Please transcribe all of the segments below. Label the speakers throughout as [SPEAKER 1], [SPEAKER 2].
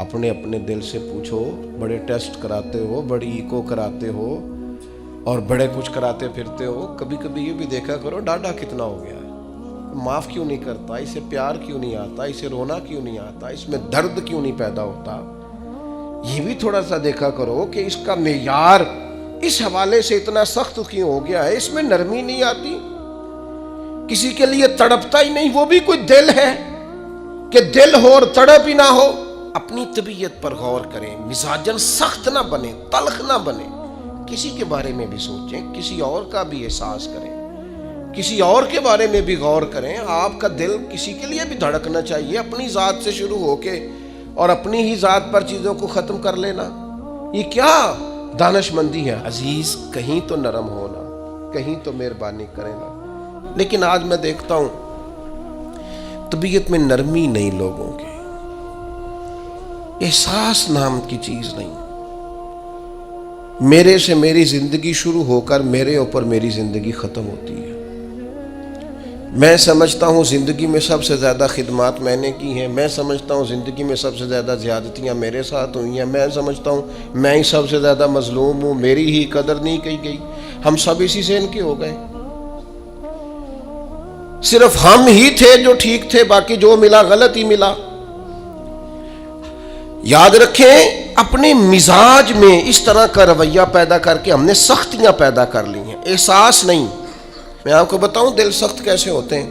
[SPEAKER 1] اپنے اپنے دل سے پوچھو، بڑے ٹیسٹ کراتے ہو، بڑی ایکو کراتے ہو اور بڑے کچھ کراتے پھرتے ہو، کبھی کبھی یہ بھی دیکھا کرو ڈاڈا کتنا ہو گیا ہے، معاف کیوں نہیں کرتا، اسے پیار کیوں نہیں آتا، اسے رونا کیوں نہیں آتا، اس میں درد کیوں نہیں پیدا ہوتا۔ یہ بھی تھوڑا سا دیکھا کرو کہ اس کا معیار اس حوالے سے اتنا سخت کیوں ہو گیا ہے، اس میں نرمی نہیں آتی، کسی کے لیے تڑپتا ہی نہیں۔ وہ بھی کوئی دل ہے کہ دل ہو اور تڑپ ہی نہ ہو۔ اپنی طبیعت پر غور کریں، مزاجن سخت نہ بنے، تلخ نہ بنے، کسی کے بارے میں بھی سوچیں، کسی اور کا بھی احساس کریں، کسی اور کے بارے میں بھی غور کریں۔ آپ کا دل کسی کے لیے بھی دھڑکنا چاہیے، اپنی ذات سے شروع ہو کے اور اپنی ہی ذات پر چیزوں کو ختم کر لینا، یہ کیا دانش مندی ہے؟ عزیز کہیں تو نرم ہونا، کہیں تو مہربانی کرے نا۔ لیکن آج میں دیکھتا ہوں طبیعت میں نرمی نہیں لوگوں کے، احساس نام کی چیز نہیں۔ میرے سے میری زندگی شروع ہو کر میرے اوپر میری زندگی ختم ہوتی ہے۔ میں سمجھتا ہوں زندگی میں سب سے زیادہ خدمات میں نے کی ہیں، میں سمجھتا ہوں زندگی میں سب سے زیادہ زیادتیاں میرے ساتھ ہوئی ہیں، میں سمجھتا ہوں میں ہی سب سے زیادہ مظلوم ہوں، میری ہی قدر نہیں کی گئی۔ ہم سب اسی ذہن کے ہو گئے، صرف ہم ہی تھے جو ٹھیک تھے، باقی جو ملا غلط ہی ملا۔ یاد رکھیں اپنے مزاج میں اس طرح کا رویہ پیدا کر کے ہم نے سختیاں پیدا کر لی ہیں، احساس نہیں۔ میں آپ کو بتاؤں دل سخت کیسے ہوتے ہیں۔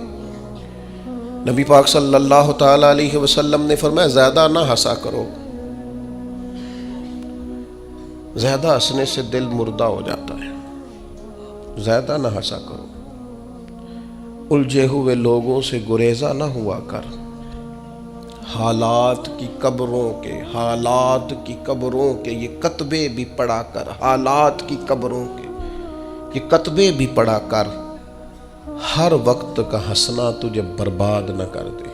[SPEAKER 1] نبی پاک صلی اللہ تعالی علیہ وسلم نے فرمایا زیادہ نہ ہنسا کرو، زیادہ ہنسنے سے دل مردہ ہو جاتا ہے، زیادہ نہ ہنسا کرو۔ الجھے ہوئے لوگوں سے گریزہ نہ ہوا کر، حالات کی قبروں کے، حالات کی قبروں کے یہ کتبے بھی پڑھا کر، حالات کی قبروں کے یہ کتبے بھی پڑھا کر، ہر وقت کا ہنسنا تجھے برباد نہ کر دے۔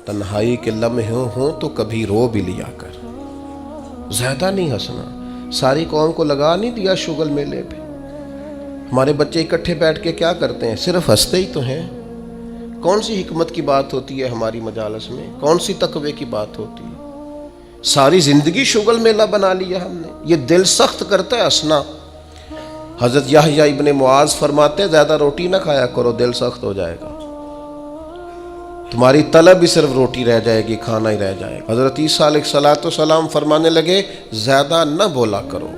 [SPEAKER 1] تنہائی کے لمحے ہوں تو کبھی رو بھی لیا کر، زیادہ نہیں ہنسنا۔ ساری قوم کو لگا نہیں دیا شغل میلے پہ، ہمارے بچے اکٹھے بیٹھ کے کیا کرتے ہیں؟ صرف ہنستے ہی تو ہیں۔ کون سی حکمت کی بات ہوتی ہے ہماری مجالس میں؟ کون سی تقوی کی بات ہوتی ہے؟ ساری زندگی شغل میلہ بنا لیا ہم نے۔ یہ دل سخت کرتا ہے ہنسنا۔ حضرت یحییٰ ابن معاذ فرماتے ہیں زیادہ روٹی نہ کھایا کرو، دل سخت ہو جائے گا، تمہاری طلب ہی صرف روٹی رہ جائے گی، کھانا ہی رہ جائے گا۔ حضرت عیسیٰ علیہ السلام فرمانے لگے زیادہ نہ بولا کرو،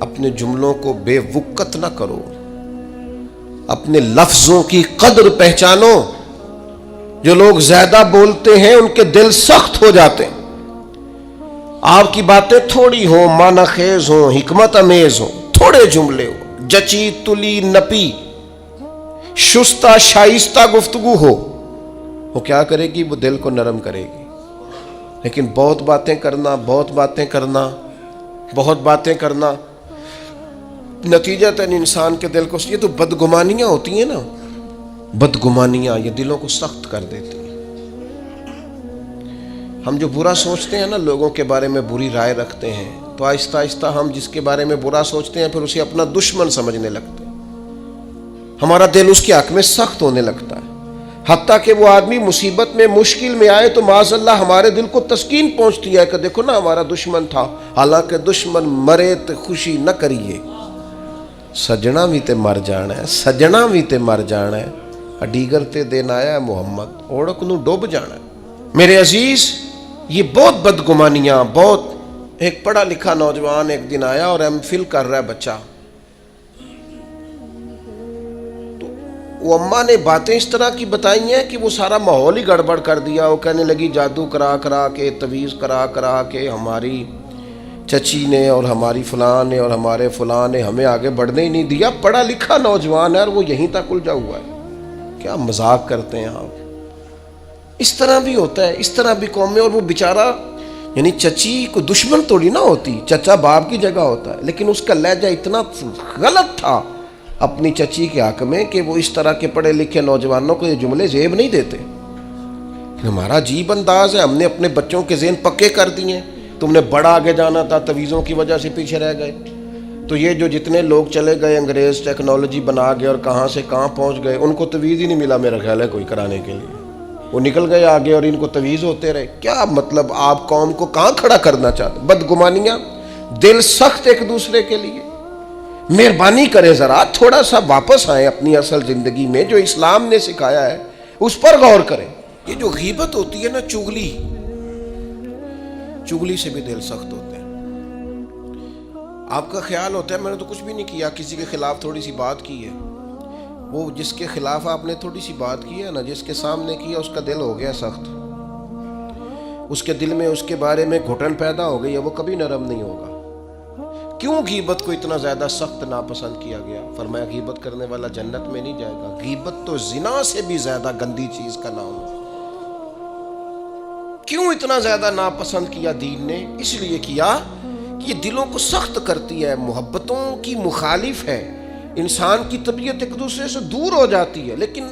[SPEAKER 1] اپنے جملوں کو بے وقت نہ کرو، اپنے لفظوں کی قدر پہچانو۔ جو لوگ زیادہ بولتے ہیں ان کے دل سخت ہو جاتے ہیں۔ آپ کی باتیں تھوڑی ہوں، معنی خیز ہوں، حکمت امیز ہوں، تھوڑے جملے ہوں، جچی تلی نپی شستہ شائستہ گفتگو ہو، وہ کیا کرے گی؟ وہ دل کو نرم کرے گی۔ لیکن بہت باتیں کرنا، بہت باتیں کرنا، بہت باتیں کرنا، نتیجتاً انسان کے دل کو، یہ تو بدگمانیاں ہوتی ہیں نا، بدگمانیاں یہ دلوں کو سخت کر دیتی ہیں۔ ہم جو برا سوچتے ہیں نا، لوگوں کے بارے میں بری رائے رکھتے ہیں، تو آہستہ آہستہ ہم جس کے بارے میں برا سوچتے ہیں پھر اسے اپنا دشمن سمجھنے لگتے ہیں، ہمارا دل اس کے حق میں سخت ہونے لگتا ہے۔ حتیٰ کہ وہ آدمی مصیبت میں، مشکل میں آئے تو معاذ اللہ ہمارے دل کو تسکین پہنچتی ہے کہ دیکھو نا ہمارا دشمن تھا، حالانکہ دشمن مرے تو خوشی نہ کریے، سجنا بھی تے مر جانا ہے، سجنا بھی تے مر جانا ہے، اڈیگر تے دین آیا ہے محمد، اوڑک نو ڈوب جانا ہے۔ میرے عزیز یہ بہت بدگمانیاں، بہت۔ ایک پڑھا لکھا نوجوان ایک دن آیا اور M.Phil کر رہا ہے بچہ، تو وہ اماں نے باتیں اس طرح کی بتائی ہیں کہ وہ سارا ماحول ہی گڑبڑ کر دیا۔ وہ کہنے لگی جادو کرا کرا کے، تویز کرا کرا کے ہماری چچی نے اور ہماری فلاں نے اور ہمارے فلاں نے ہمیں آگے بڑھنے ہی نہیں دیا۔ پڑھا لکھا نوجوان ہے اور وہ یہیں تک الجھا ہوا ہے۔ کیا مذاق کرتے ہیں آپ؟ اس طرح بھی ہوتا ہے، اس طرح بھی قوم میں۔ اور وہ بیچارہ، یعنی چچی کو دشمن توڑی نہ ہوتی، چچا باپ کی جگہ ہوتا ہے، لیکن اس کا لہجہ اتنا غلط تھا اپنی چچی کے حق میں کہ وہ اس طرح کے پڑھے لکھے نوجوانوں کو یہ جملے زیب نہیں دیتے۔ ہمارا عجیب انداز ہے، ہم نے اپنے بچوں کے ذہن پکے کر دیے۔ تم نے بڑا آگے جانا تھا، تویزوں کی وجہ سے پیچھے رہ گئے۔ تو یہ جو جتنے لوگ چلے گئے انگریز ٹیکنالوجی بنا گئے اور کہاں سے کہاں پہنچ گئے، ان کو تویز ہی نہیں ملا میرا خیال ہے کوئی کرانے کے لیے۔ وہ نکل گئے آگے اور ان کو تویز ہوتے رہے. کیا مطلب آپ قوم کو کہاں کھڑا کرنا چاہتے؟ بدگمانیاں، دل سخت ایک دوسرے کے لیے. مہربانی کریں ذرا تھوڑا سا واپس آئیں اپنی اصل زندگی میں، جو اسلام نے سکھایا ہے اس پر غور کریں. یہ جو غیبت ہوتی ہے نا، چغلی سے بھی دل سخت ہوتے ہیں. آپ کا خیال ہوتا ہے میں نے تو کچھ بھی نہیں کیا، کسی کے خلاف تھوڑی سی بات کی ہے. وہ جس کے خلاف آپ نے تھوڑی سی بات کی ہے نا، جس کے سامنے کیا اس کا دل ہو گیا سخت، اس کے دل میں اس کے بارے میں گھٹن پیدا ہو گئی ہے، وہ کبھی نرم نہیں ہوگا. کیوں غیبت کو اتنا زیادہ سخت ناپسند کیا گیا؟ فرمایا غیبت کرنے والا جنت میں نہیں جائے گا. غیبت تو زنا سے بھی زیادہ گندی چیز کا نام ہے. کیوں اتنا زیادہ ناپسند کیا دین نے؟ اس لیے کیا کہ یہ دلوں کو سخت کرتی ہے، محبتوں کی مخالف ہے، انسان کی طبیعت ایک دوسرے سے دور ہو جاتی ہے. لیکن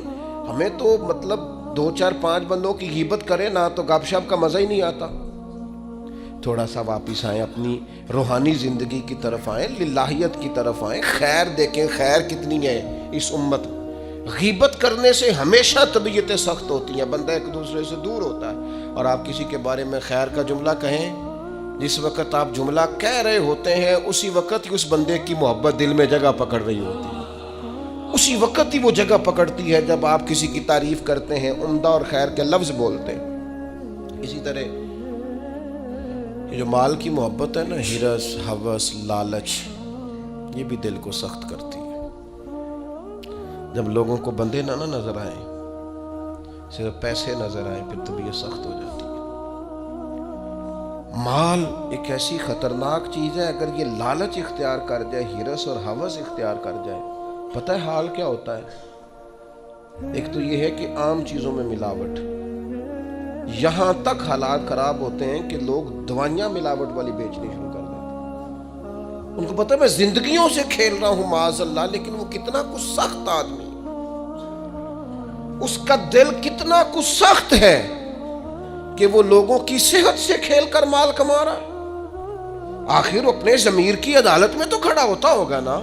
[SPEAKER 1] ہمیں تو مطلب 2 4 5 بندوں کی غیبت کرے نا تو گپ شپ کا مزہ ہی نہیں آتا. تھوڑا سا واپس آئیں، اپنی روحانی زندگی کی طرف آئیں، للہیت کی طرف آئیں، خیر دیکھیں خیر کتنی ہے اس امت. غیبت کرنے سے ہمیشہ طبیعتیں سخت ہوتی ہیں، بندہ ایک دوسرے سے دور ہوتا ہے. اور آپ کسی کے بارے میں خیر کا جملہ کہیں، جس وقت آپ جملہ کہہ رہے ہوتے ہیں اسی وقت ہی اس بندے کی محبت دل میں جگہ پکڑ رہی ہوتی ہے. اسی وقت ہی وہ جگہ پکڑتی ہے جب آپ کسی کی تعریف کرتے ہیں، عمدہ اور خیر کے لفظ بولتے ہیں. اسی طرح یہ جو مال کی محبت ہے نا، ہرس، ہوس، لالچ، یہ بھی دل کو سخت کرتی ہے. جب لوگوں کو بندے نہ نظر آئیں، صرف پیسے نظر آئیں، پھر طبیعت سخت ہو جاتی ہے. مال ایک ایسی خطرناک چیز ہے، اگر یہ لالچ اختیار کر جائے، ہرس اور ہوس اختیار کر جائے، پتہ ہے حال کیا ہوتا ہے؟ ایک تو یہ ہے کہ عام چیزوں میں ملاوٹ، یہاں تک حالات خراب ہوتے ہیں کہ لوگ دوائیاں ملاوٹ والی بیچنی شروع کر دیتے ہیں. ان کو پتہ ہے میں زندگیوں سے کھیل رہا ہوں معاذ اللہ، لیکن وہ کتنا کچھ سخت آدمی، اس کا دل کتنا کچھ سخت ہے کہ وہ لوگوں کی صحت سے کھیل کر مال کما رہا ہے. آخر اپنے ضمیر کی عدالت میں تو کھڑا ہوتا ہوگا نا،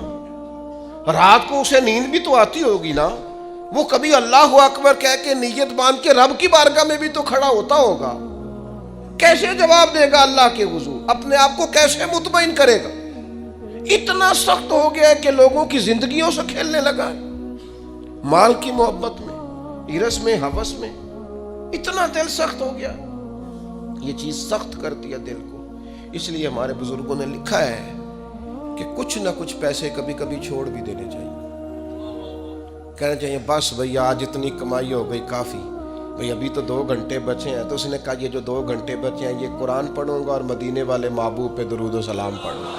[SPEAKER 1] رات کو اسے نیند بھی تو آتی ہوگی نا، وہ کبھی اللہ اکبر کہہ کے نیت باندھ کے رب کی بارگاہ میں بھی تو کھڑا ہوتا ہوگا. کیسے جواب دے گا اللہ کے حضور؟ اپنے آپ کو کیسے مطمئن کرے گا؟ اتنا سخت ہو گیا ہے کہ لوگوں کی زندگیوں سے کھیلنے لگا ہے. مال کی محبت میں، ہرس میں، ہوس میں اتنا دل سخت ہو گیا. یہ چیز سخت کرتی ہے دل کو. اس لیے ہمارے بزرگوں نے لکھا ہے کہ کچھ نہ کچھ پیسے کبھی کبھی چھوڑ بھی دینے چاہیے. کہنا چاہیے بس بھئی آج اتنی کمائی ہو گئی کافی، بھئی ابھی تو 2 گھنٹے بچے ہیں. تو اس نے کہا یہ جو 2 گھنٹے بچے ہیں یہ قرآن پڑھوں گا اور مدینے والے محبوب پہ درود و سلام پڑھوں گا.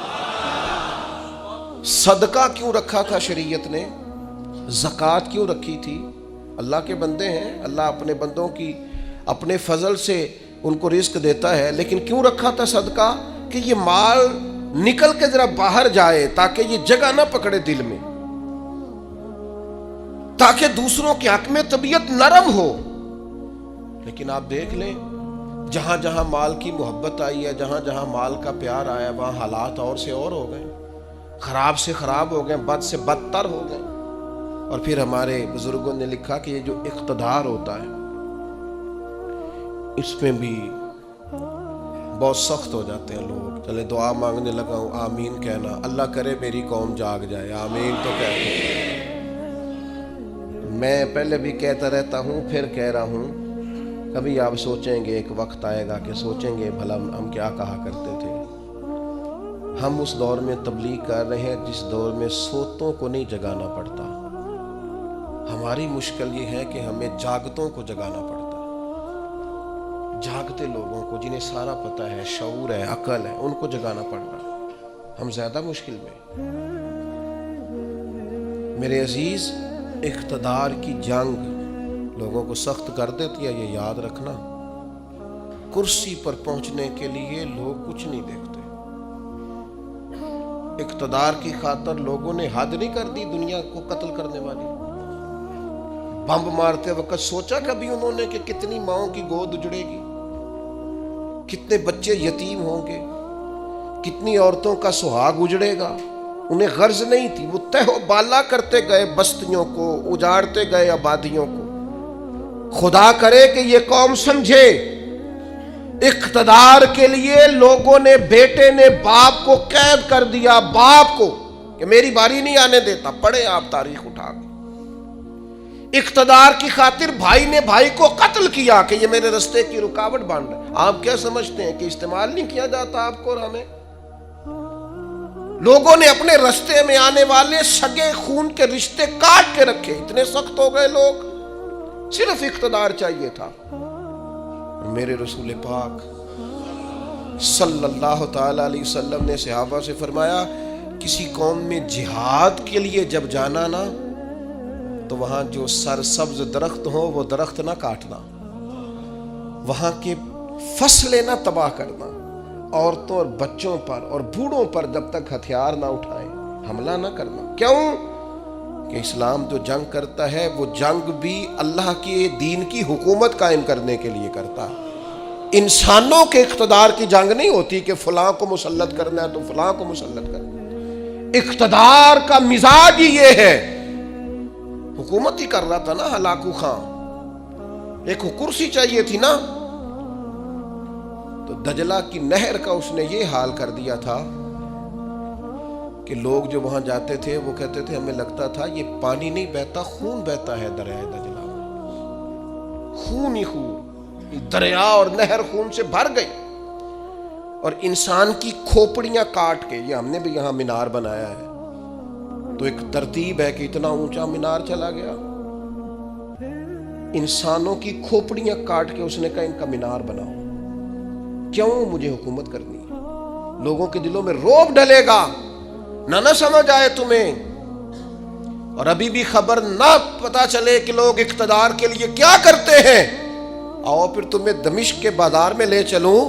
[SPEAKER 1] صدقہ کیوں رکھا تھا شریعت نے؟ زکوٰۃ کیوں رکھی تھی؟ اللہ کے بندے ہیں، اللہ اپنے بندوں کی اپنے فضل سے ان کو رزق دیتا ہے، لیکن کیوں رکھا تھا صدقہ؟ کہ یہ مال نکل کے ذرا باہر جائے تاکہ یہ جگہ نہ پکڑے دل میں، تاکہ دوسروں کے حق میں طبیعت نرم ہو. لیکن آپ دیکھ لیں جہاں جہاں مال کی محبت آئی ہے، جہاں جہاں مال کا پیار آیا، وہاں حالات اور سے اور ہو گئے، خراب سے خراب ہو گئے، بد سے بدتر ہو گئے. اور پھر ہمارے بزرگوں نے لکھا کہ یہ جو اقتدار ہوتا ہے اس میں بھی بہت سخت ہو جاتے ہیں لوگ. چلے دعا مانگنے لگا ہوں، آمین کہنا. اللہ کرے میری قوم جاگ جائے، آمین تو کہنا. میں پہلے بھی کہتا رہتا ہوں، پھر کہہ رہا ہوں، کبھی آپ سوچیں گے، ایک وقت آئے گا کہ سوچیں گے بھلا ہم کیا کہا کرتے تھے. ہم اس دور میں تبلیغ کر رہے ہیں جس دور میں سوتوں کو نہیں جگانا پڑتا. ہماری مشکل یہ ہے کہ ہمیں جاگتوں کو جگانا پڑتا ہے. جاگتے لوگوں کو جنہیں سارا پتہ ہے، شعور ہے، عقل ہے، ان کو جگانا پڑ رہا ہے. ہم زیادہ مشکل میں. میرے عزیز، اقتدار کی جنگ لوگوں کو سخت کر دیتی ہے، یہ یاد رکھنا. کرسی پر پہنچنے کے لیے لوگ کچھ نہیں دیکھتے. اقتدار کی خاطر لوگوں نے حد نہیں کر دی دنیا کو قتل کرنے والی. بم مارتے وقت سوچا کبھی انہوں نے کہ کتنی ماؤں کی گود اجڑے گی، کتنے بچے یتیم ہوں گے، کتنی عورتوں کا سہاگ اجڑے گا؟ انہیں غرض نہیں تھی. وہ تہ و بالا کرتے گئے بستیوں کو، اجاڑتے گئے آبادیوں کو. خدا کرے کہ یہ قوم سمجھے، اقتدار کے لیے لوگوں نے، بیٹے نے باپ کو قید کر دیا، باپ کو کہ میری باری نہیں آنے دیتا۔ پڑھیں آپ تاریخ اٹھا کے، اقتدار کی خاطر بھائی نے بھائی کو قتل کیا کہ یہ میرے رستے کی رکاوٹ بن رہا ہے۔ آپ کیا سمجھتے ہیں کہ استعمال نہیں کیا جاتا آپ کو اور ہمیں؟ لوگوں نے اپنے رستے میں آنے والے سگے خون کے رشتے کاٹ کے رکھے، اتنے سخت ہو گئے لوگ، صرف اقتدار چاہیے تھا۔ میرے رسول پاک صلی اللہ تعالی علیہ وسلم نے صحابہ سے فرمایا، کسی قوم میں جہاد کے لیے جب جانا نا تو وہاں جو سرسبز درخت ہو وہ درخت نہ کاٹنا، وہاں کے فصلیں نہ تباہ کرنا، عورتوں اور بچوں پر اور بوڑھوں پر جب تک ہتھیار نہ اٹھائیں حملہ نہ کرنا۔ کیوں کہ اسلام جو جنگ کرتا ہے وہ جنگ بھی اللہ کے دین کی حکومت قائم کرنے کے لیے کرتا ہے۔ انسانوں کے اقتدار کی جنگ نہیں ہوتی کہ فلاں کو مسلط کرنا ہے تو فلاں کو مسلط کرنا ہے۔ اقتدار کا مزاج ہی یہ ہے۔ حکومت ہی کر رہا تھا نا ہلاکو خان، ایک کرسی چاہیے تھی نا، تو دجلہ کی نہر کا اس نے یہ حال کر دیا تھا کہ لوگ جو وہاں جاتے تھے وہ کہتے تھے ہمیں لگتا تھا یہ پانی نہیں بہتا، خون بہتا ہے دریائے دجلہ، خون ہی خون، دریا اور نہر خون سے بھر گئی۔ اور انسان کی کھوپڑیاں کاٹ کے، یہ ہم نے بھی یہاں مینار بنایا ہے تو ایک ترتیب ہے کہ اتنا اونچا مینار چلا گیا، انسانوں کی کھوپڑیاں کاٹ کے اس نے کہا ان کا مینار بناؤ۔ کیوں؟ مجھے حکومت کرنی ہے۔ لوگوں کے دلوں میں رعب ڈلے گا، نہ سمجھ آئے تمہیں، اور ابھی بھی خبر نہ پتا چلے کہ لوگ اقتدار کے لیے کیا کرتے ہیں۔ آؤ پھر تمہیں دمشق کے بازار میں لے چلوں،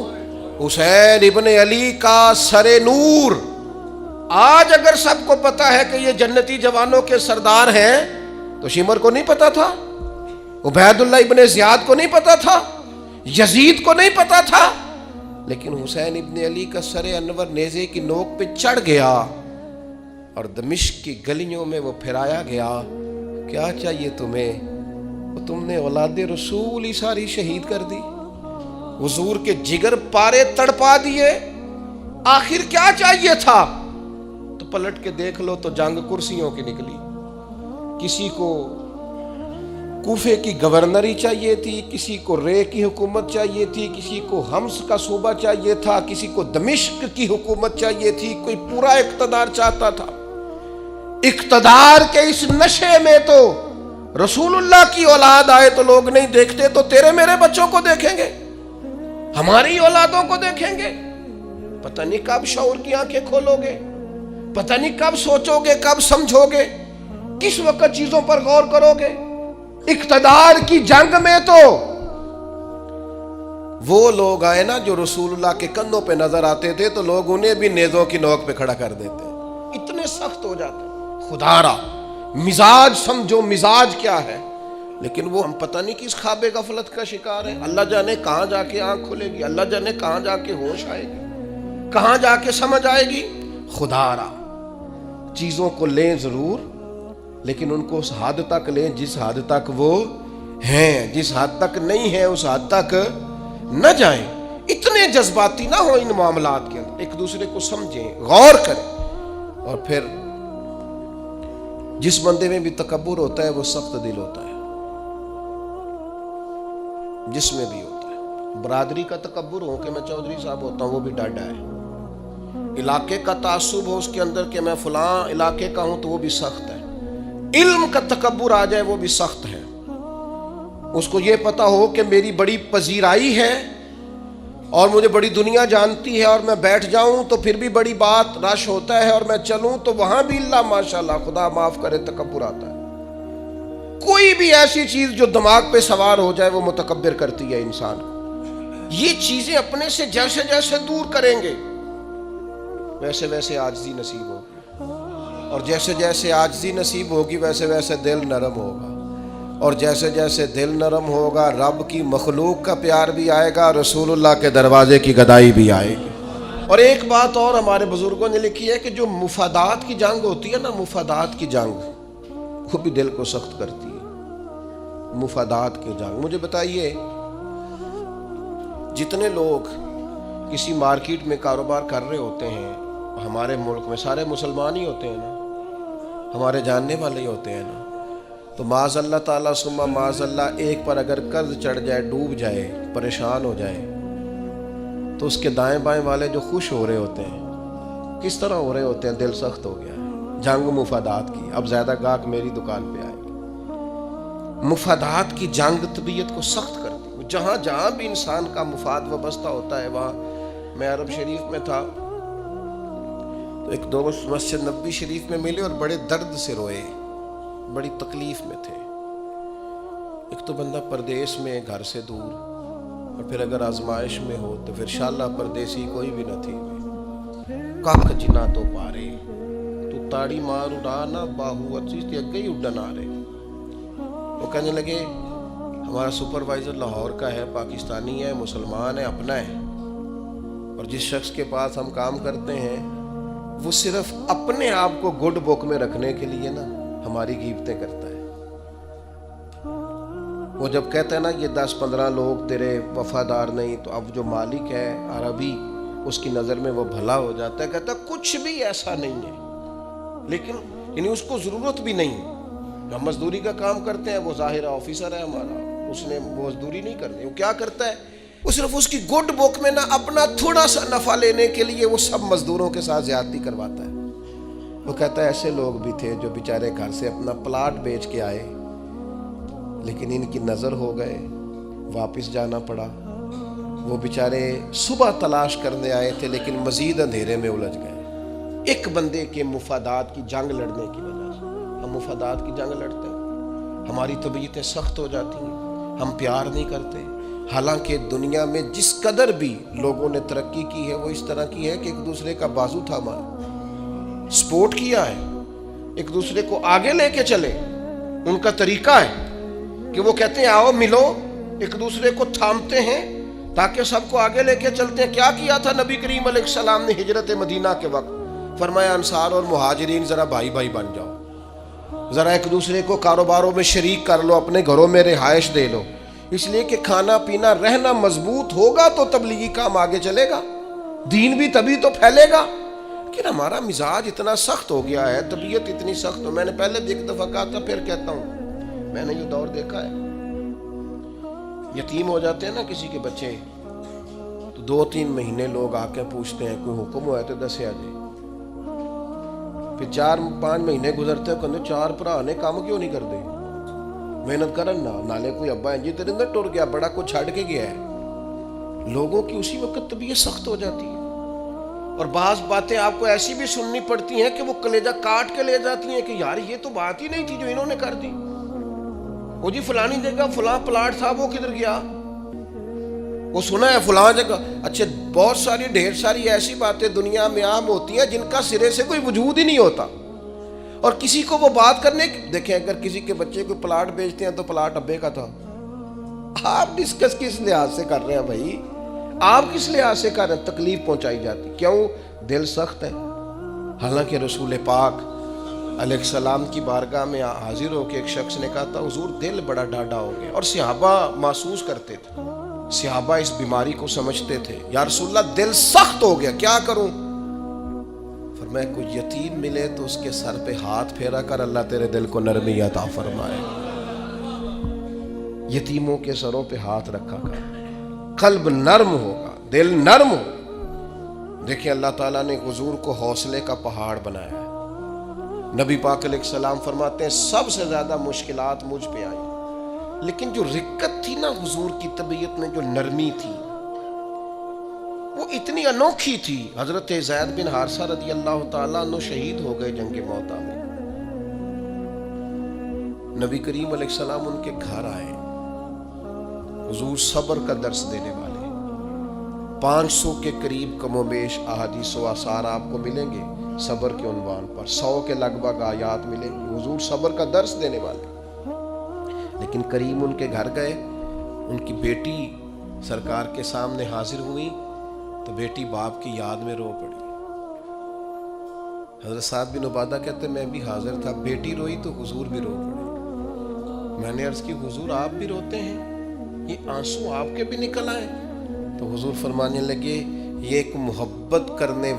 [SPEAKER 1] حسین ابن علی کا سر نور۔ آج اگر سب کو پتا ہے کہ یہ جنتی جوانوں کے سردار ہیں تو شمر کو نہیں پتا تھا، عبید اللہ ابن زیاد کو نہیں پتا تھا، یزید کو نہیں پتا تھا، لیکن حسین ابن علی کا سر انور نیزے کی نوک پہ چڑھ گیا اور دمشق کی گلیوں میں وہ پھرایا گیا۔ کیا چاہیے تمہیں؟ تم نے اولاد رسول ہی ساری شہید کر دی، حضور کے جگر پارے تڑپا دیے، آخر کیا چاہیے تھا؟ تو پلٹ کے دیکھ لو تو جنگ کرسیوں کی نکلی۔ کسی کو کوفے کی گورنری چاہیے تھی، کسی کو رے کی حکومت چاہیے تھی، کسی کو حمص کا صوبہ چاہیے تھا، کسی کو دمشق کی حکومت چاہیے تھی، کوئی پورا اقتدار چاہتا تھا۔ اقتدار کے اس نشے میں تو رسول اللہ کی اولاد آئے تو لوگ نہیں دیکھتے، تو تیرے میرے بچوں کو دیکھیں گے، ہماری اولادوں کو دیکھیں گے۔ پتہ نہیں کب شعور کی آنکھیں کھولو گے، پتہ نہیں کب سوچو گے، کب سمجھو گے، کس وقت چیزوں پر غور کرو گے۔ اقتدار کی جنگ میں تو وہ لوگ آئے نا جو رسول اللہ کے کندھوں پہ نظر آتے تھے تو لوگ انہیں بھی نیزوں کی نوک پہ کھڑا کر دیتے، اتنے سخت ہو جاتے۔ خدا را مزاج سمجھو، مزاج کیا ہے۔ لیکن وہ ہم پتہ نہیں کس خواب غفلت کا شکار ہے۔ اللہ جانے کہاں جا کے آنکھ کھلے گی، اللہ جانے کہاں جا کے ہوش آئے گی، کہاں جا کے سمجھ آئے گی۔ خدا را چیزوں کو لیں ضرور، لیکن ان کو اس حد تک لیں جس حد تک وہ ہیں، جس حد تک نہیں ہیں اس حد تک نہ جائیں۔ اتنے جذباتی نہ ہو ان معاملات کے اندر، ایک دوسرے کو سمجھیں، غور کریں۔ اور پھر جس بندے میں بھی تکبر ہوتا ہے وہ سخت دل ہوتا ہے، جس میں بھی ہوتا ہے۔ برادری کا تکبر ہو کہ میں چودھری صاحب ہوتا ہوں وہ بھی ڈاڈا ہے، علاقے کا تعصب ہو اس کے اندر کہ میں فلاں علاقے کا ہوں تو وہ بھی سخت ہے، علم کا تکبر آ جائے وہ بھی سخت ہے۔ اس کو یہ پتا ہو کہ میری بڑی پذیرائی ہے اور مجھے بڑی دنیا جانتی ہے اور میں بیٹھ جاؤں تو پھر بھی بڑی بات رش ہوتا ہے، اور میں چلوں تو وہاں بھی اللہ ماشاءاللہ خدا معاف کرے تکبر آتا ہے۔ کوئی بھی ایسی چیز جو دماغ پہ سوار ہو جائے وہ متکبر کرتی ہے انسان کو۔ یہ چیزیں اپنے سے جیسے جیسے دور کریں گے ویسے ویسے عاجزی نصیب ہوگی، اور جیسے جیسے عاجزی نصیب ہوگی ویسے ویسے دل نرم ہوگا، اور جیسے جیسے دل نرم ہوگا رب کی مخلوق کا پیار بھی آئے گا، رسول اللہ کے دروازے کی گدائی بھی آئے گی۔ اور ایک بات اور ہمارے بزرگوں نے لکھی ہے کہ جو مفادات کی جنگ ہوتی ہے نا، مفادات کی جنگ وہ بھی دل کو سخت کرتی ہے۔ مفادات کی جنگ. مجھے بتائیے جتنے لوگ کسی مارکیٹ میں کاروبار کر رہے ہوتے ہیں ہمارے ملک میں سارے مسلمان ہی ہوتے ہیں نا, ہمارے جاننے والے ہی ہوتے ہیں نا. تو معاذ اللہ تعالیٰ ثم معاذ اللہ ایک پر اگر قرض چڑھ جائے, ڈوب جائے, پریشان ہو جائے, تو اس کے دائیں بائیں والے جو خوش ہو رہے ہوتے ہیں کس طرح ہو رہے ہوتے ہیں؟ دل سخت ہو گیا ہے. جنگ مفادات کی. اب زیادہ گاہک میری دکان پہ آئے گی. مفادات کی جنگ طبیعت کو سخت کرتی. جہاں جہاں بھی انسان کا مفاد وابستہ ہوتا ہے وہاں. میں عرب شریف میں تھا تو ایک دوست مسجد نبوی شریف میں ملے اور بڑے درد سے روئے, بڑی تکلیف میں تھے. ایک تو بندہ پردیس میں, گھر سے دور, اور پھر اگر آزمائش میں ہو تو پھر شاللہ پردیسی کوئی بھی نہ تھی. کاک جنا تو پارے تو تاڑی مار اڑانا باہو چیز تے اگے ہی اڈن آ رہے. وہ کہنے لگے ہمارا سپروائزر لاہور کا ہے, پاکستانی ہے, مسلمان ہے, اپنا ہے, اور جس شخص کے پاس ہم کام کرتے ہیں وہ صرف اپنے آپ کو گڈ بک میں رکھنے کے لیے نا ہماری غیبتیں کرتا ہے. وہ جب کہتا ہے نا یہ 10-15 لوگ تیرے وفادار نہیں, تو اب جو مالک ہے عربی اس کی نظر میں وہ بھلا ہو جاتا ہے. کہتا ہے کچھ بھی ایسا نہیں ہے, لیکن یعنی اس کو ضرورت بھی نہیں. ہم مزدوری کا کام کرتے ہیں, وہ ظاہر آفیسر ہے ہمارا, اس نے وہ مزدوری نہیں کرنی. وہ کیا کرتا ہے, وہ صرف اس کی گڈ بک میں نا اپنا تھوڑا سا نفع لینے کے لیے وہ سب مزدوروں کے ساتھ زیادتی کرواتا ہے. وہ کہتا ہے ایسے لوگ بھی تھے جو بیچارے گھر سے اپنا پلاٹ بیچ کے آئے, لیکن ان کی نظر ہو گئے, واپس جانا پڑا. وہ بیچارے صبح تلاش کرنے آئے تھے لیکن مزید اندھیرے میں الجھ گئے. ایک بندے کے مفادات کی جنگ لڑنے کی وجہ سے. ہم مفادات کی جنگ لڑتے ہیں, ہماری طبیعتیں سخت ہو جاتی ہیں, ہم پیار نہیں کرتے. حالانکہ دنیا میں جس قدر بھی لوگوں نے ترقی کی ہے وہ اس طرح کی ہے کہ ایک دوسرے کا بازو تھاما ہے, سپورٹ کیا ہے, ایک دوسرے کو آگے لے کے چلے. ان کا طریقہ ہے کہ وہ کہتے ہیں آؤ ملو, ایک دوسرے کو تھامتے ہیں تاکہ سب کو آگے لے کے چلتے ہیں. کیا کیا تھا نبی کریم علیہ السلام نے ہجرت مدینہ کے وقت؟ فرمایا انصار اور مہاجرین ذرا بھائی بھائی بن جاؤ, ذرا ایک دوسرے کو کاروباروں میں شریک کر لو, اپنے گھروں میں رہائش دے لو. اس لیے کہ کھانا پینا رہنا مضبوط ہوگا تو تبلیغی کام آگے چلے گا, دین بھی تبھی تو پھیلے گا. لیکن ہمارا مزاج اتنا سخت ہو گیا ہے, طبیعت اتنی سخت ہو. میں نے پہلے بھی ایک دفعہ کہا تھا, پھر کہتا ہوں, میں نے یہ دور دیکھا ہے. یتیم ہو جاتے ہیں نا کسی کے بچے, تو 2-3 مہینے لوگ آ کے پوچھتے ہیں کوئی حکم ہوا ہے تو دسیا جائے. پھر 4-5 مہینے گزرتے ہیں, کہتے 4 بھرا نے کام کیوں نہیں کرتے, محنت کرن نہ نالے کوئی ابا ہے جی تیرے اندر ٹر گیا, بڑا کچھ چھڑ کے گیا ہے. لوگوں کی اسی وقت طبیعت سخت ہو جاتی ہے, اور بعض باتیں آپ کو ایسی بھی سننی پڑتی ہیں کہ وہ کلیجہ کاٹ کے لے جاتی ہیں کہ یار یہ تو بات ہی نہیں تھی جو انہوں نے کر دی. وہ جی فلانی جگہ فلاں پلاٹ تھا, وہ کدھر گیا, وہ سنا ہے فلاں جگہ. اچھا بہت ساری ڈھیر ساری ایسی باتیں دنیا میں عام ہوتی ہیں جن کا سرے سے کوئی وجود ہی نہیں ہوتا, اور کسی کو وہ بات کرنے کی. دیکھیں اگر کسی کے بچے کو پلاٹ بیچتے ہیں تو پلاٹ ابے کا تھا. آپ ڈسکس کس لحاظ سے کر رہے ہیں بھائی, آپ کس لحاظ سے کر رہے ہیں؟ تکلیف پہنچائی جاتی. کیوں؟ دل سخت ہے. حالانکہ رسول پاک علیہ السلام کی بارگاہ میں حاضر ہو کے ایک شخص نے کہا تھا حضور دل بڑا ڈاڈا ہو گیا, اور صحابہ محسوس کرتے تھے, صحابہ اس بیماری کو سمجھتے تھے. یا رسول اللہ دل سخت ہو گیا, کیا کروں؟ فرمایا کوئی یتیم ملے تو اس کے سر پہ ہاتھ پھیرا کر, اللہ تیرے دل کو نرمی عطا فرمائے. یتیموں کے سروں پہ ہاتھ رکھا کر, قلب نرم ہوگا, دل نرم ہو. دیکھیں اللہ تعالیٰ نے حضور کو حوصلے کا پہاڑ بنایا ہے. نبی پاک علیہ السلام فرماتے ہیں سب سے زیادہ مشکلات مجھ پہ آئی, لیکن جو رقت تھی نا حضور کی طبیعت میں, جو نرمی تھی وہ اتنی انوکھی تھی. حضرت زید بن حارثہ رضی اللہ تعالیٰ عنہ شہید ہو گئے جنگ موتا میں. نبی کریم علیہ السلام ان کے گھر آئے, حضور صبر کا درس دینے والے. 500 کے قریب کم و بیش احادیث و آثار آپ کو ملیں گے صبر کے عنوان پر, 100 کے لگ بھگ آیات ملیں گی. حضور صبر کا درس دینے والے. لیکن کریم ان کے گھر گئے, ان کی بیٹی سرکار کے سامنے حاضر ہوئی تو بیٹی باپ کی یاد میں رو پڑی. حضرت سعد بن عبادہ کہتے میں بھی حاضر تھا, بیٹی روئی تو حضور بھی رو پڑے. میں نے عرض کی حضور آپ بھی روتے ہیں، یہ آنسو آپ کے بھی نکل آئے؟ تو حضور فرمانے لگے یہ ایک محبت کرنے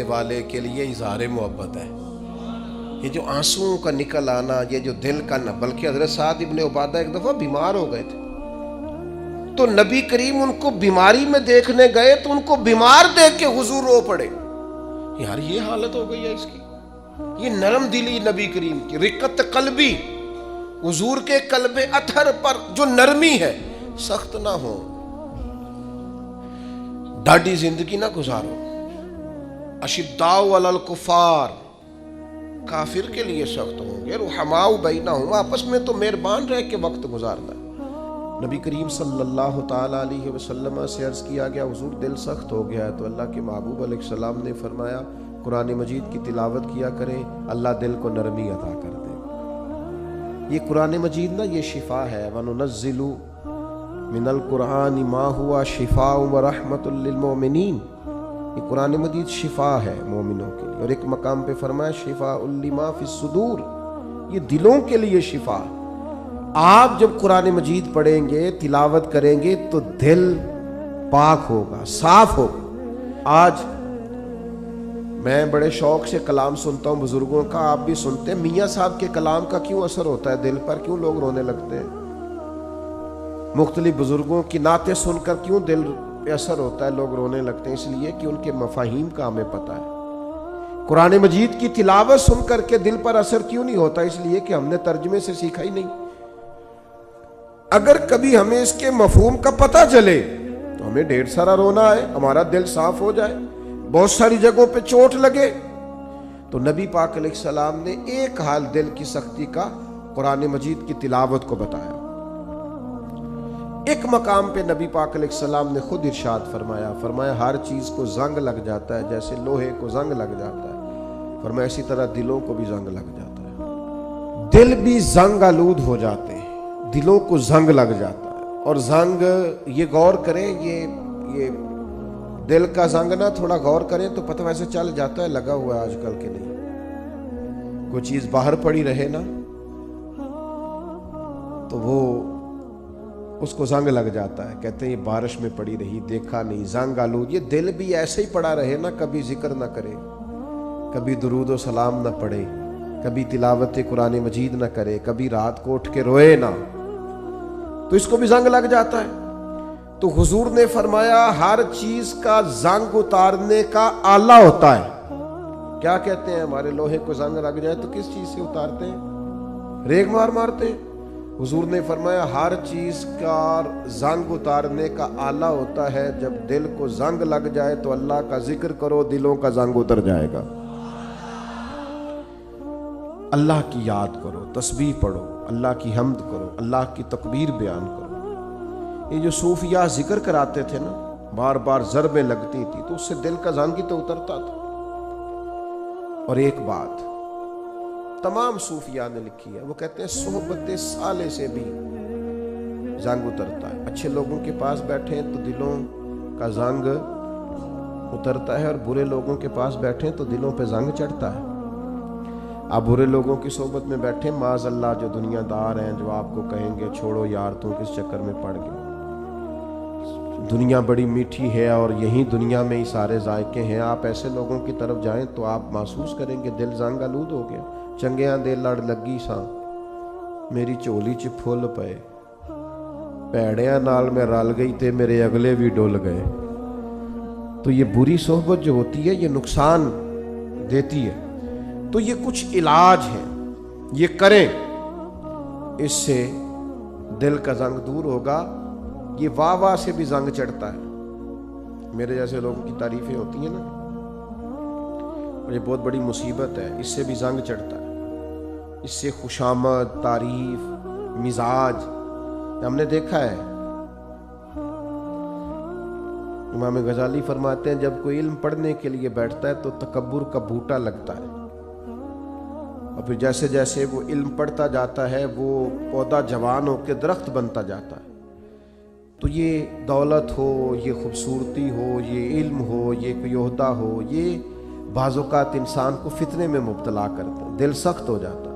[SPEAKER 1] والے کے لیے اظہار محبت ہے۔ یہ جو آنسوؤں کا نکل آنا، یہ جو دل کا نہ، بلکہ حضرت سعد ابن عبادہ ایک دفعہ بیمار ہو گئے تھے، تو نبی کریم ان کو بیماری میں دیکھنے گئے تو ان کو بیمار دیکھ کے حضور رو پڑے۔ یار یہ حالت ہو گئی ہے اس کی، یہ نرم دلی نبی کریم کی، رقت قلبی، حضور کے قلب اطہر پر جو نرمی ہے، سخت نہ ہو، ڈاڈی زندگی نہ گزارو۔ اشداء علی الکفار، کافر کے لیے سخت ہوں گے، رحماء بینہم، آپس میں تو مہربان رہ کے وقت گزارنا ہے۔ نبی کریم صلی اللہ تعالیٰ علیہ وسلم سے عرض کیا گیا حضور دل سخت ہو گیا ہے، تو اللہ کے محبوب علیہ السلام نے فرمایا قرآن مجید کی تلاوت کیا کریں، اللہ دل کو نرمی عطا کر دے گا۔ یہ قرآن مجید نا یہ شفا ہے، وَنُنَزِّلُ مِنَ الْقُرْآنِ مَا هُوَ شِفَاءٌ وَرَحْمَةٌ لِّلْمُؤْمِنِينَ، یہ قرآن مجید شفا ہے مومنوں کے لیے، اور ایک مقام پہ فرمایا شفاء لِمَا فِي الصُّدُورِ، یہ دلوں کے لیے شفا۔ آپ جب قرآن مجید پڑھیں گے، تلاوت کریں گے تو دل پاک ہوگا، صاف ہوگا۔ آج میں بڑے شوق سے کلام سنتا ہوں بزرگوں کا، آپ بھی سنتے ہیں، میاں صاحب کے کلام کا کیوں اثر ہوتا ہے دل پر، کیوں لوگ رونے لگتے ہیں؟ مختلف بزرگوں کی نعتیں سن کر کیوں دل پہ اثر ہوتا ہے، لوگ رونے لگتے ہیں؟ اس لیے کہ ان کے مفاہیم کا ہمیں پتہ ہے۔ قرآن مجید کی تلاوت سن کر کے دل پر اثر کیوں نہیں ہوتا؟ اس لیے کہ ہم نے ترجمے سے سیکھا ہی نہیں۔ اگر کبھی ہمیں اس کے مفہوم کا پتہ چلے تو ہمیں ڈھیر سارا رونا آئے، ہمارا دل صاف ہو جائے، بہت ساری جگہوں پہ چوٹ لگے، تو نبی پاک علیہ السلام نے ایک حال دل کی سختی کا قرآن مجید کی تلاوت کو بتایا۔ ایک مقام پہ نبی پاک علیہ السلام نے خود ارشاد فرمایا ہر چیز کو زنگ لگ جاتا ہے، جیسے لوہے کو زنگ لگ جاتا ہے، فرمایا اسی طرح دلوں کو بھی زنگ لگ جاتا ہے، دل بھی زنگ آلود ہو جاتے ہیں، دلوں کو زنگ لگ جاتا ہے۔ اور زنگ، یہ غور کریں، یہ دل کا زنگ نا تھوڑا غور کریں تو پتہ ویسے چل جاتا ہے لگا ہوا ہے آج کل کے نہیں۔ کوئی چیز باہر پڑی رہے نا تو وہ اس کو زنگ لگ جاتا ہے، کہتے ہیں یہ بارش میں پڑی رہی، دیکھا نہیں، زنگ آلود۔ یہ دل بھی ایسے ہی پڑا رہے نا، کبھی ذکر نہ کرے، کبھی درود و سلام نہ پڑھے، کبھی تلاوت قرآن مجید نہ کرے، کبھی رات کو اٹھ کے روئے نہ، تو اس کو بھی زنگ لگ جاتا ہے۔ تو حضور نے فرمایا ہر چیز کا زنگ اتارنے کا آلہ ہوتا ہے۔ کیا کہتے ہیں؟ ہمارے لوہے کو زنگ لگ جائے تو کس چیز سے اتارتے ہیں؟ ریگ مارتے ہیں۔ حضور نے فرمایا ہر چیز کا زنگ اتارنے کا آلہ ہوتا ہے، جب دل کو زنگ لگ جائے تو اللہ کا ذکر کرو، دلوں کا زنگ اتر جائے گا۔ اللہ کی یاد کرو، تسبیح پڑھو، اللہ کی حمد کرو، اللہ کی تکبیر بیان کرو۔ یہ جو صوفیاء ذکر کراتے تھے نا، بار بار ضربیں لگتی تھی تو اس سے دل کا زنگ ہی تو اترتا تھا۔ اور ایک بات تمام صوفیاء نے لکھی ہے، وہ کہتے ہیں صحبت صالح سے بھی زنگ اترتا ہے۔ اچھے لوگوں کے پاس بیٹھیں تو دلوں کا زنگ اترتا ہے، اور برے لوگوں کے پاس بیٹھیں تو دلوں پہ زنگ چڑھتا ہے۔ آپ برے لوگوں کی صحبت میں بیٹھیں، معاذ اللہ جو دنیا دار ہیں، جو آپ کو کہیں گے چھوڑو یار تم کس چکر میں پڑ گئے، دنیا بڑی میٹھی ہے اور یہی دنیا میں ہی سارے ذائقے ہیں، آپ ایسے لوگوں کی طرف جائیں تو آپ محسوس کریں گے دل زنگ آلود ہو گیا۔ چنگیاں دے لڑ لگی ساں میری چولی چ پھل پئے، پیڑیاں نال میں رل گئی تے میرے اگلے بھی ڈول گئے۔ تو یہ بری صحبت جو ہوتی ہے یہ نقصان دیتی ہے۔ تو یہ کچھ علاج ہیں، یہ کریں، اس سے دل کا زنگ دور ہوگا۔ یہ واہ واہ سے بھی زنگ چڑھتا ہے، میرے جیسے لوگوں کی تعریفیں ہوتی ہیں نا، اور یہ بہت بڑی مصیبت ہے، اس سے بھی زنگ چڑھتا ہے۔ اس سے خوشامد، تعریف، مزاج، ہم نے دیکھا ہے، امام غزالی فرماتے ہیں جب کوئی علم پڑھنے کے لیے بیٹھتا ہے تو تکبر کا بوٹا لگتا ہے، اور پھر جیسے جیسے وہ علم پڑھتا جاتا ہے وہ پودا جوان ہو کے درخت بنتا جاتا ہے۔ تو یہ دولت ہو، یہ خوبصورتی ہو، یہ علم ہو، یہ کوئی عہدہ ہو، یہ بعض اوقات انسان کو فتنے میں مبتلا کرتا ہے، دل سخت ہو جاتا ہے،